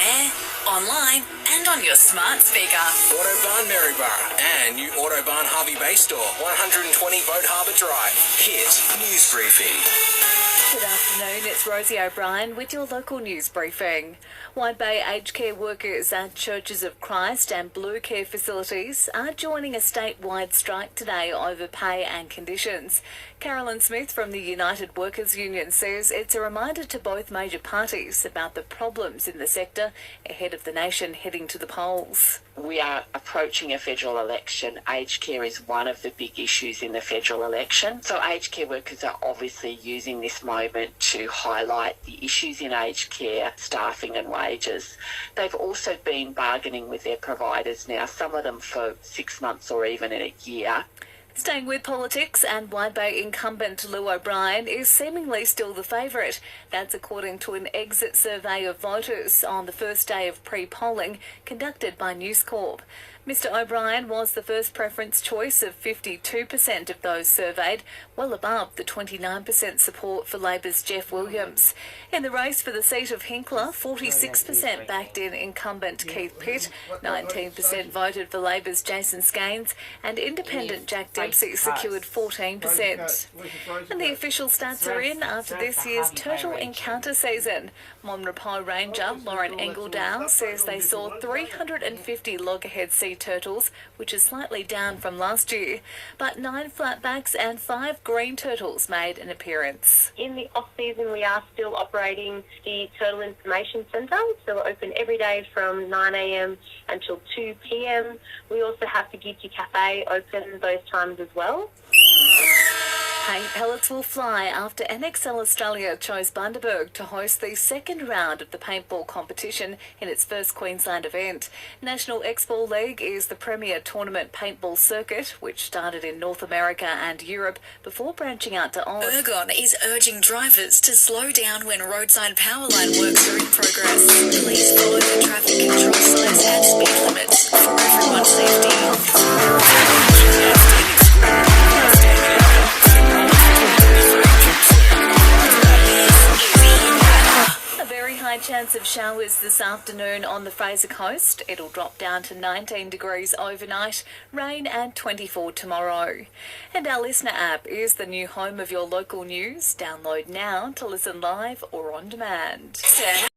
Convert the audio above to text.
air, online and on your smart speaker. Autobahn Maryborough and new Autobahn Harvey Bay store, 120 Boat Harbour Drive. Hit News Briefing. Good afternoon, it's Rosie O'Brien with your local news briefing. Wide Bay aged care workers at Churches of Christ and Blue Care facilities are joining a statewide strike today over pay and conditions. Carolyn Smith from the United Workers Union says it's a reminder to both major parties about the problems in the sector ahead of the nation heading to the polls. We are approaching a federal election. Aged care is one of the big issues in the federal election. So aged care workers are obviously using this moment to highlight the issues in aged care, staffing and wages. They've also been bargaining with their providers now, some of them for 6 months or even a year. Staying with politics, and Wide Bay incumbent Lou O'Brien is seemingly still the favourite. That's according to an exit survey of voters on the first day of pre-polling conducted by News Corp. Mr O'Brien was the first preference choice of 52% of those surveyed, well above the 29% support for Labor's Jeff Williams. In the race for the seat of Hinkler, 46% backed in incumbent Keith Pitt, 19% voted for Labor's Jason Skanes, and independent Jack Dempsey secured 14%. And the official stats are in after this year's turtle encounter season. Monrepo Ranger Lauren Engledow says they saw 350 loggerhead sea turtles, which is slightly down from last year, but 9 flatbacks and 5 green turtles made an appearance. In the off-season, we are still operating the Turtle Information Centre, so we're open every day from 9 a.m. until 2 p.m. We also have the Geeky Cafe open those times as well. Paint pellets will fly after NXL Australia chose Bundaberg to host the second round of the paintball competition in its first Queensland event. National X-Ball League is the premier tournament paintball circuit, which started in North America and Europe before branching out to Oz. Ergon is urging drivers to slow down when roadside power line works are in progress. Please follow the traffic control signs and speed limits for everyone's safety. Chance of showers this afternoon on the Fraser coast. It'll drop down to 19 degrees overnight, rain and 24 tomorrow. And our listener app is the new home of your local news. Download now to listen live or on demand.